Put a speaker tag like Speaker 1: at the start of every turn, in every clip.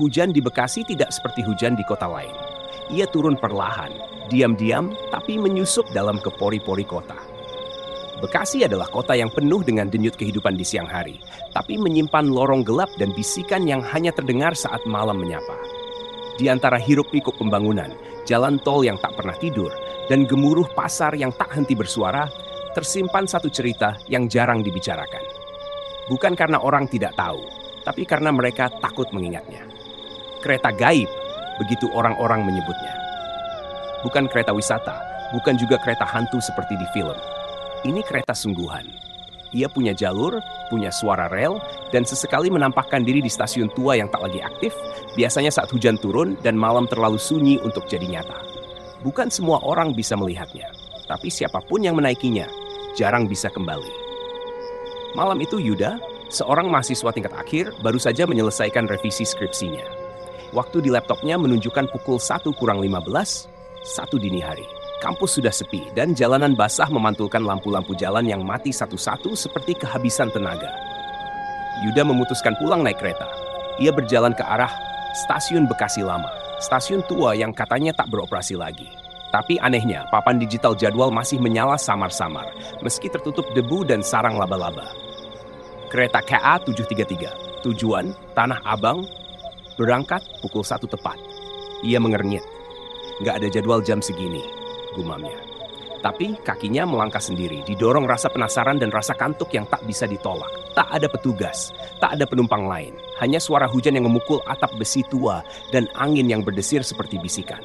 Speaker 1: Hujan di Bekasi tidak seperti hujan di kota lain. Ia turun perlahan, diam-diam, tapi menyusup dalam ke pori-pori kota. Bekasi adalah kota yang penuh dengan denyut kehidupan di siang hari, tapi menyimpan lorong gelap dan bisikan yang hanya terdengar saat malam menyapa. Di antara hiruk-pikuk pembangunan, jalan tol yang tak pernah tidur, dan gemuruh pasar yang tak henti bersuara, tersimpan satu cerita yang jarang dibicarakan. Bukan karena orang tidak tahu, tapi karena mereka takut mengingatnya. Kereta gaib, begitu orang-orang menyebutnya. Bukan kereta wisata, bukan juga kereta hantu seperti di film. Ini kereta sungguhan. Ia punya jalur, punya suara rel, dan sesekali menampakkan diri di stasiun tua yang tak lagi aktif, biasanya saat hujan turun dan malam terlalu sunyi untuk jadi nyata. Bukan semua orang bisa melihatnya, tapi siapapun yang menaikinya, jarang bisa kembali. Malam itu Yuda, seorang mahasiswa tingkat akhir, baru saja menyelesaikan revisi skripsinya. Waktu di laptopnya menunjukkan pukul 1:15, 1 dini hari. Kampus sudah sepi dan jalanan basah memantulkan lampu-lampu jalan yang mati satu-satu seperti kehabisan tenaga. Yuda memutuskan pulang naik kereta. Ia berjalan ke arah stasiun Bekasi Lama, stasiun tua yang katanya tak beroperasi lagi. Tapi anehnya, papan digital jadwal masih menyala samar-samar, meski tertutup debu dan sarang laba-laba. Kereta KA 733, tujuan Tanah Abang, berangkat pukul 1 tepat. Ia mengernyit. Nggak ada jadwal jam segini, gumamnya. Tapi kakinya melangkah sendiri, didorong rasa penasaran dan rasa kantuk yang tak bisa ditolak. Tak ada petugas, tak ada penumpang lain. Hanya suara hujan yang memukul atap besi tua dan angin yang berdesir seperti bisikan.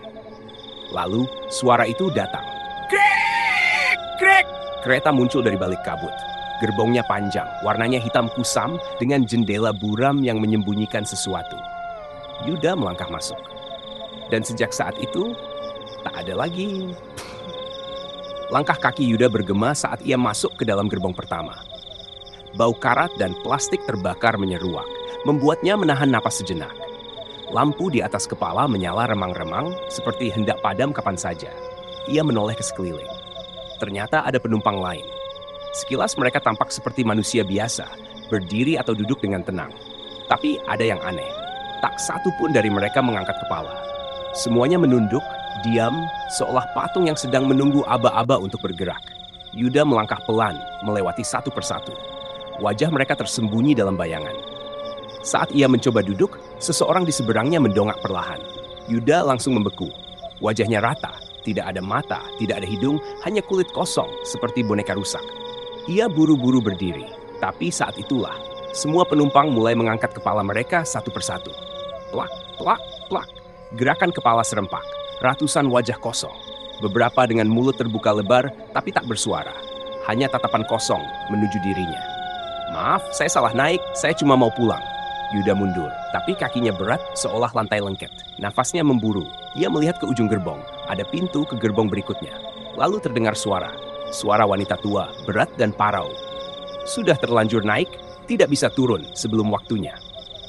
Speaker 1: Lalu, suara itu datang. Krek! Krek! Kereta muncul dari balik kabut. Gerbongnya panjang, warnanya hitam kusam dengan jendela buram yang menyembunyikan sesuatu. Yuda melangkah masuk. Dan sejak saat itu, tak ada lagi. Langkah kaki Yuda bergema saat ia masuk ke dalam gerbong pertama. Bau karat dan plastik terbakar menyeruak, membuatnya menahan napas sejenak. Lampu di atas kepala menyala remang-remang seperti hendak padam kapan saja. Ia menoleh ke sekeliling. Ternyata ada penumpang lain. Sekilas mereka tampak seperti manusia biasa, berdiri atau duduk dengan tenang. Tapi ada yang aneh. Tak satu pun dari mereka mengangkat kepala. Semuanya menunduk, diam, seolah patung yang sedang menunggu aba-aba untuk bergerak. Yuda melangkah pelan, melewati satu persatu. Wajah mereka tersembunyi dalam bayangan. Saat ia mencoba duduk, seseorang di seberangnya mendongak perlahan. Yuda langsung membeku. Wajahnya rata, tidak ada mata, tidak ada hidung, hanya kulit kosong seperti boneka rusak. Ia buru-buru berdiri, tapi saat itulah semua penumpang mulai mengangkat kepala mereka satu persatu. Plak, plak, plak. Gerakan kepala serempak. Ratusan wajah kosong. Beberapa dengan mulut terbuka lebar, tapi tak bersuara. Hanya tatapan kosong menuju dirinya. Maaf, saya salah naik. Saya cuma mau pulang. Yuda mundur, tapi kakinya berat seolah lantai lengket. Nafasnya memburu. Ia melihat ke ujung gerbong. Ada pintu ke gerbong berikutnya. Lalu terdengar suara. Suara wanita tua, berat dan parau. Sudah terlanjur naik, tidak bisa turun sebelum waktunya.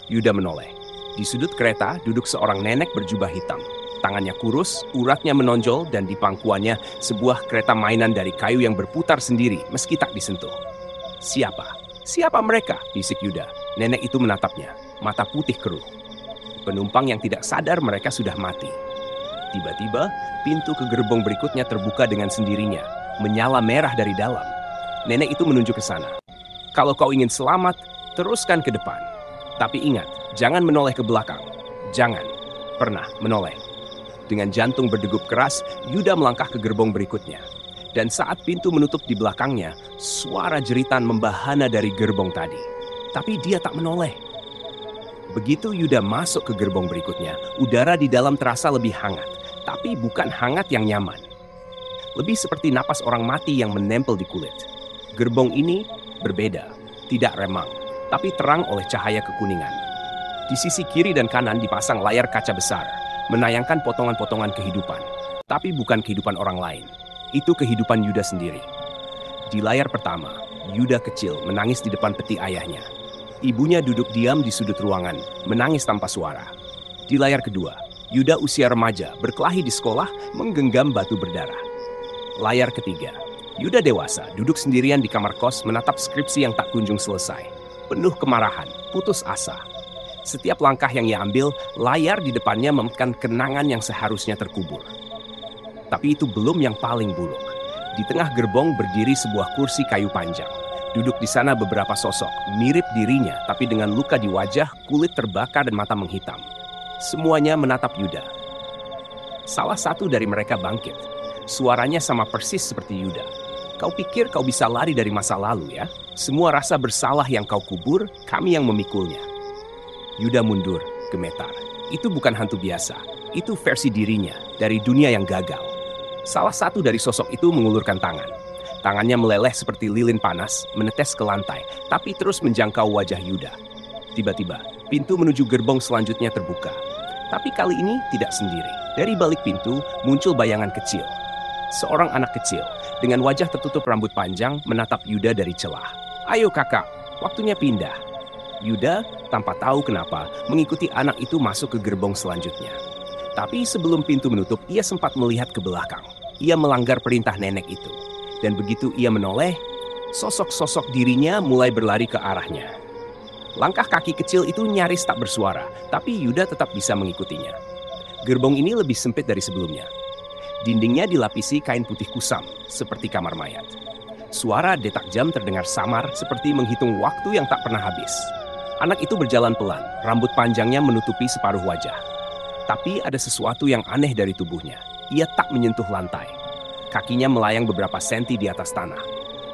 Speaker 1: Yuda menoleh. Di sudut kereta duduk seorang nenek berjubah hitam. Tangannya kurus, uratnya menonjol, dan di pangkuannya sebuah kereta mainan dari kayu yang berputar sendiri meski tak disentuh. Siapa? Siapa mereka? Bisik Yuda. Nenek itu menatapnya, mata putih keruh. Penumpang yang tidak sadar mereka sudah mati. Tiba-tiba, pintu ke gerbong berikutnya terbuka dengan sendirinya, menyala merah dari dalam. Nenek itu menunjuk ke sana. Kalau kau ingin selamat, teruskan ke depan. Tapi ingat, jangan menoleh ke belakang. Jangan pernah menoleh. Dengan jantung berdegup keras, Yuda melangkah ke gerbong berikutnya. Dan saat pintu menutup di belakangnya, suara jeritan membahana dari gerbong tadi. Tapi dia tak menoleh. Begitu Yuda masuk ke gerbong berikutnya, udara di dalam terasa lebih hangat. Tapi bukan hangat yang nyaman. Lebih seperti napas orang mati yang menempel di kulit. Gerbong ini berbeda, tidak remang, tapi terang oleh cahaya kekuningan. Di sisi kiri dan kanan dipasang layar kaca besar, menayangkan potongan-potongan kehidupan. Tapi bukan kehidupan orang lain. Itu kehidupan Yuda sendiri. Di layar pertama, Yuda kecil menangis di depan peti ayahnya. Ibunya duduk diam di sudut ruangan, menangis tanpa suara. Di layar kedua, Yuda usia remaja, berkelahi di sekolah, menggenggam batu berdarah. Layar ketiga, Yuda dewasa, duduk sendirian di kamar kos menatap skripsi yang tak kunjung selesai. Penuh kemarahan, putus asa. Setiap langkah yang ia ambil, layar di depannya memekan kenangan yang seharusnya terkubur. Tapi itu belum yang paling buruk. Di tengah gerbong berdiri sebuah kursi kayu panjang. Duduk di sana beberapa sosok, mirip dirinya, tapi dengan luka di wajah, kulit terbakar dan mata menghitam. Semuanya menatap Yuda. Salah satu dari mereka bangkit. Suaranya sama persis seperti Yuda. Kau pikir kau bisa lari dari masa lalu ya? Semua rasa bersalah yang kau kubur, kami yang memikulnya. Yuda mundur, gemetar. Itu bukan hantu biasa. Itu versi dirinya, dari dunia yang gagal. Salah satu dari sosok itu mengulurkan tangan. Tangannya meleleh seperti lilin panas, menetes ke lantai, tapi terus menjangkau wajah Yuda. Tiba-tiba, pintu menuju gerbong selanjutnya terbuka. Tapi kali ini tidak sendiri. Dari balik pintu muncul bayangan kecil. Seorang anak kecil, dengan wajah tertutup rambut panjang, menatap Yuda dari celah. Ayo kakak, waktunya pindah. Yuda, tanpa tahu kenapa, mengikuti anak itu masuk ke gerbong selanjutnya. Tapi sebelum pintu menutup, ia sempat melihat ke belakang. Ia melanggar perintah nenek itu. Dan begitu ia menoleh, sosok-sosok dirinya mulai berlari ke arahnya. Langkah kaki kecil itu nyaris tak bersuara, tapi Yuda tetap bisa mengikutinya. Gerbong ini lebih sempit dari sebelumnya. Dindingnya dilapisi kain putih kusam, seperti kamar mayat. Suara detak jam terdengar samar, seperti menghitung waktu yang tak pernah habis. Anak itu berjalan pelan, rambut panjangnya menutupi separuh wajah. Tapi ada sesuatu yang aneh dari tubuhnya. Ia tak menyentuh lantai. Kakinya melayang beberapa senti di atas tanah.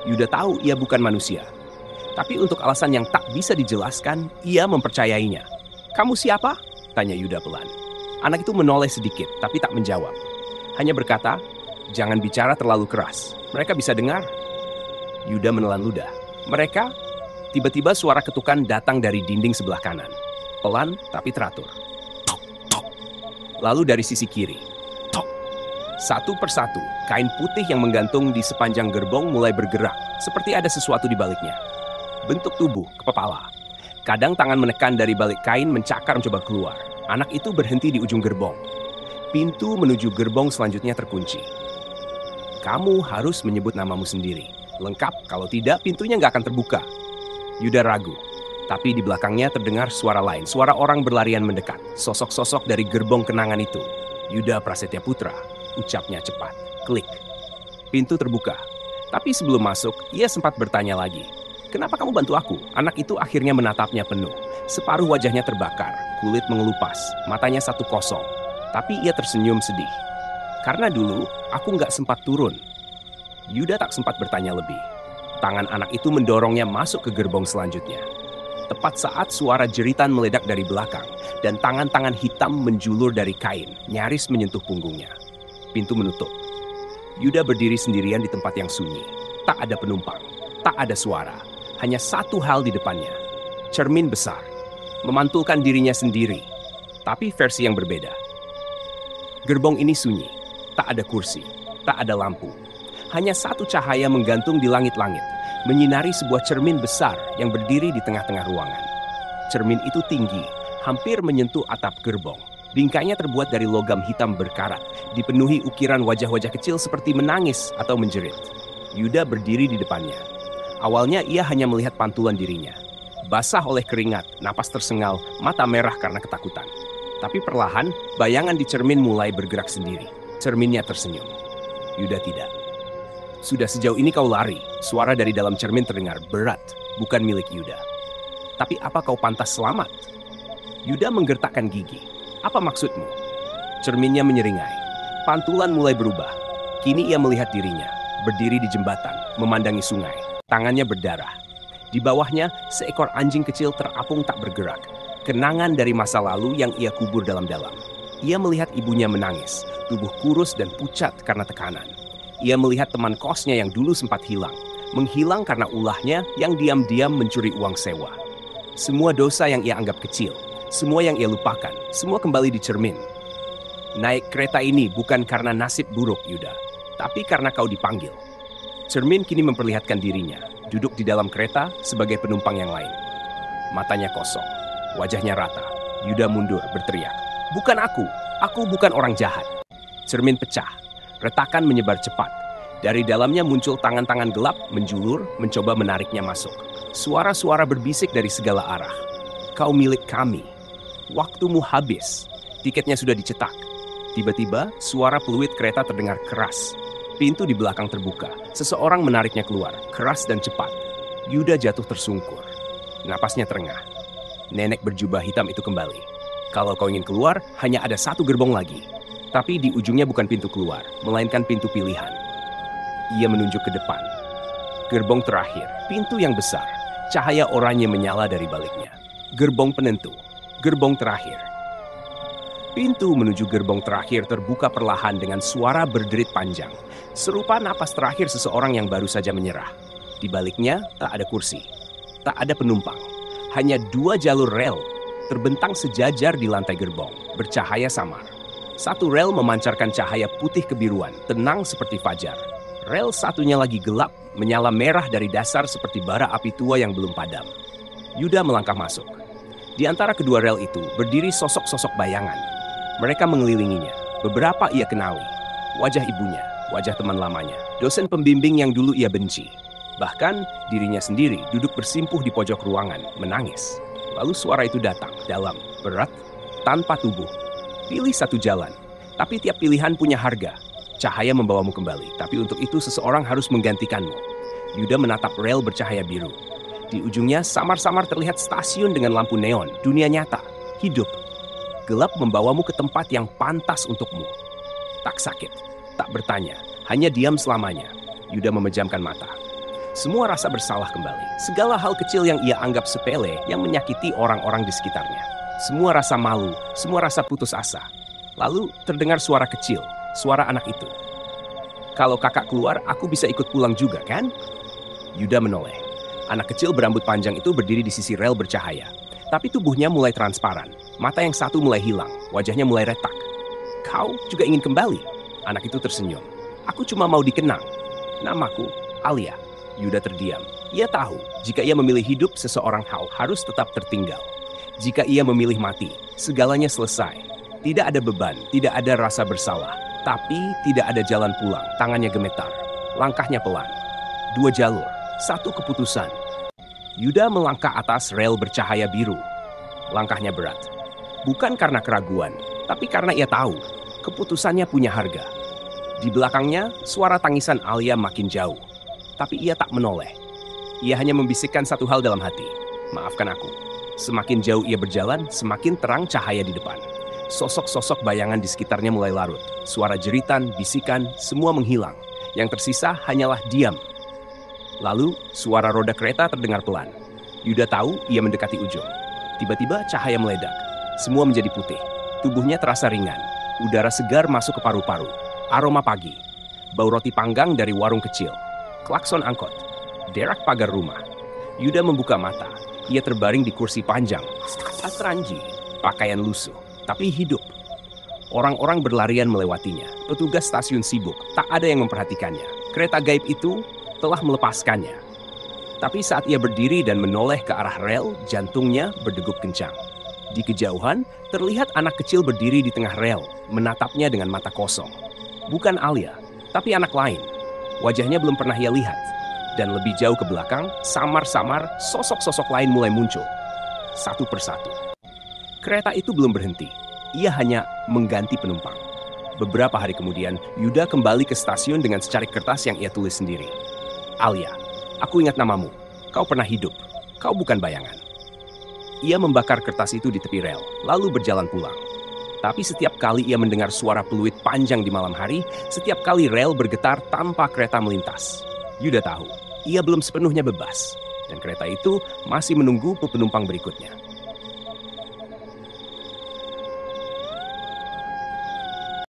Speaker 1: Yuda tahu ia bukan manusia. Tapi untuk alasan yang tak bisa dijelaskan, ia mempercayainya. Kamu siapa? Tanya Yuda pelan. Anak itu menoleh sedikit, tapi tak menjawab. Hanya berkata, jangan bicara terlalu keras. Mereka bisa dengar. Yuda menelan ludah. Mereka? Tiba-tiba suara ketukan datang dari dinding sebelah kanan. Pelan tapi teratur. Tok, tok. Lalu dari sisi kiri. Tok. Satu persatu, kain putih yang menggantung di sepanjang gerbong mulai bergerak, seperti ada sesuatu di baliknya. Bentuk tubuh, kepala. Kadang tangan menekan dari balik kain mencakar mencoba keluar. Anak itu berhenti di ujung gerbong. Pintu menuju gerbong selanjutnya terkunci. Kamu harus menyebut namamu sendiri. Lengkap, kalau tidak pintunya nggak akan terbuka. Yuda ragu, tapi di belakangnya terdengar suara lain. Suara orang berlarian mendekat. Sosok-sosok dari gerbong kenangan itu. Yuda Prasetya Putra, ucapnya cepat. Klik. Pintu terbuka. Tapi sebelum masuk, ia sempat bertanya lagi. Kenapa kamu bantu aku? Anak itu akhirnya menatapnya penuh. Separuh wajahnya terbakar, kulit mengelupas, matanya satu kosong. Tapi ia tersenyum sedih. Karena dulu, aku nggak sempat turun. Yuda tak sempat bertanya lebih. Tangan anak itu mendorongnya masuk ke gerbong selanjutnya. Tepat saat suara jeritan meledak dari belakang, dan tangan-tangan hitam menjulur dari kain, nyaris menyentuh punggungnya. Pintu menutup. Yuda berdiri sendirian di tempat yang sunyi. Tak ada penumpang, tak ada suara. Hanya satu hal di depannya. Cermin besar. Memantulkan dirinya sendiri. Tapi versi yang berbeda. Gerbong ini sunyi. Tak ada kursi. Tak ada lampu. Hanya satu cahaya menggantung di langit-langit. Menyinari sebuah cermin besar yang berdiri di tengah-tengah ruangan. Cermin itu tinggi. Hampir menyentuh atap gerbong. Bingkainya terbuat dari logam hitam berkarat. Dipenuhi ukiran wajah-wajah kecil seperti menangis atau menjerit. Yuda berdiri di depannya. Awalnya ia hanya melihat pantulan dirinya. Basah oleh keringat, napas tersengal, mata merah karena ketakutan. Tapi perlahan, bayangan di cermin mulai bergerak sendiri. Cerminnya tersenyum. Yuda tidak. Sudah sejauh ini kau lari. Suara dari dalam cermin terdengar berat, bukan milik Yuda. Tapi apa kau pantas selamat? Yuda menggertakkan gigi. Apa maksudmu? Cerminnya menyeringai. Pantulan mulai berubah. Kini ia melihat dirinya, berdiri di jembatan, memandangi sungai. Tangannya berdarah. Di bawahnya, seekor anjing kecil terapung tak bergerak. Kenangan dari masa lalu yang ia kubur dalam-dalam. Ia melihat ibunya menangis, tubuh kurus dan pucat karena tekanan. Ia melihat teman kosnya yang dulu sempat hilang. Menghilang karena ulahnya yang diam-diam mencuri uang sewa. Semua dosa yang ia anggap kecil, semua yang ia lupakan, semua kembali di cermin. Naik kereta ini bukan karena nasib buruk, Yuda, tapi karena kau dipanggil. Cermin kini memperlihatkan dirinya, duduk di dalam kereta sebagai penumpang yang lain. Matanya kosong, wajahnya rata. Yuda mundur, berteriak. Bukan aku bukan orang jahat. Cermin pecah, retakan menyebar cepat. Dari dalamnya muncul tangan-tangan gelap, menjulur, mencoba menariknya masuk. Suara-suara berbisik dari segala arah. Kau milik kami, waktumu habis. Tiketnya sudah dicetak. Tiba-tiba, suara peluit kereta terdengar keras. Pintu di belakang terbuka. Seseorang menariknya keluar, keras dan cepat. Yuda jatuh tersungkur. Napasnya terengah. Nenek berjubah hitam itu kembali. Kalau kau ingin keluar, hanya ada satu gerbong lagi. Tapi di ujungnya bukan pintu keluar, melainkan pintu pilihan. Ia menunjuk ke depan. Gerbong terakhir, pintu yang besar. Cahaya oranye menyala dari baliknya. Gerbong penentu, gerbong terakhir. Pintu menuju gerbong terakhir terbuka perlahan dengan suara berderit panjang. Serupa napas terakhir seseorang yang baru saja menyerah. Di baliknya tak ada kursi, tak ada penumpang. Hanya 2 jalur rel terbentang sejajar di lantai gerbong, bercahaya samar. Satu rel memancarkan cahaya putih kebiruan, tenang seperti fajar. Rel satunya lagi gelap, menyala merah dari dasar seperti bara api tua yang belum padam. Yuda melangkah masuk. Di antara kedua rel itu berdiri sosok-sosok bayangan. Mereka mengelilinginya. Beberapa ia kenali. Wajah ibunya, wajah teman lamanya, dosen pembimbing yang dulu ia benci. Bahkan dirinya sendiri duduk bersimpuh di pojok ruangan, menangis. Lalu suara itu datang, dalam, berat, tanpa tubuh. Pilih satu jalan, tapi tiap pilihan punya harga. Cahaya membawamu kembali, tapi untuk itu seseorang harus menggantikanmu. Yuda menatap rel bercahaya biru. Di ujungnya samar-samar terlihat stasiun dengan lampu neon, dunia nyata, hidup. Gelap membawamu ke tempat yang pantas untukmu. Tak sakit, tak bertanya, hanya diam selamanya. Yuda memejamkan mata. Semua rasa bersalah kembali. Segala hal kecil yang ia anggap sepele yang menyakiti orang-orang di sekitarnya. Semua rasa malu, semua rasa putus asa. Lalu terdengar suara kecil, suara anak itu. Kalau kakak keluar, aku bisa ikut pulang juga, kan? Yuda menoleh. Anak kecil berambut panjang itu berdiri di sisi rel bercahaya. Tapi tubuhnya mulai transparan. Mata yang satu mulai hilang, wajahnya mulai retak. Kau juga ingin kembali? Anak itu tersenyum. Aku cuma mau dikenang. Namaku Alia. Yuda terdiam. Ia tahu, jika ia memilih hidup, seseorang harus tetap tertinggal. Jika ia memilih mati, segalanya selesai. Tidak ada beban, tidak ada rasa bersalah. Tapi tidak ada jalan pulang. Tangannya gemetar. Langkahnya pelan. 2 jalur, 1 keputusan. Yuda melangkah atas rel bercahaya biru. Langkahnya berat. Bukan karena keraguan, tapi karena ia tahu keputusannya punya harga. Di belakangnya, suara tangisan Alia makin jauh. Tapi ia tak menoleh. Ia hanya membisikkan satu hal dalam hati. Maafkan aku. Semakin jauh ia berjalan, semakin terang cahaya di depan. Sosok-sosok bayangan di sekitarnya mulai larut. Suara jeritan, bisikan, semua menghilang. Yang tersisa hanyalah diam. Lalu, suara roda kereta terdengar pelan. Yuda tahu ia mendekati ujung. Tiba-tiba cahaya meledak. Semua menjadi putih. Tubuhnya terasa ringan. Udara segar masuk ke paru-paru. Aroma pagi. Bau roti panggang dari warung kecil. Klakson angkot. Derak pagar rumah. Yuda membuka mata. Ia terbaring di kursi panjang. Atranji. Pakaian lusuh. Tapi hidup. Orang-orang berlarian melewatinya. Petugas stasiun sibuk. Tak ada yang memperhatikannya. Kereta gaib itu telah melepaskannya. Tapi saat ia berdiri dan menoleh ke arah rel, jantungnya berdegup kencang. Di kejauhan, terlihat anak kecil berdiri di tengah rel, menatapnya dengan mata kosong. Bukan Alia, tapi anak lain. Wajahnya belum pernah ia lihat. Dan lebih jauh ke belakang, samar-samar sosok-sosok lain mulai muncul. Satu persatu. Kereta itu belum berhenti. Ia hanya mengganti penumpang. Beberapa hari kemudian, Yuda kembali ke stasiun dengan secarik kertas yang ia tulis sendiri. Alia, aku ingat namamu. Kau pernah hidup. Kau bukan bayangan. Ia membakar kertas itu di tepi rel, lalu berjalan pulang. Tapi setiap kali ia mendengar suara peluit panjang di malam hari, setiap kali rel bergetar tanpa kereta melintas. Yuda tahu, ia belum sepenuhnya bebas. Dan kereta itu masih menunggu penumpang berikutnya.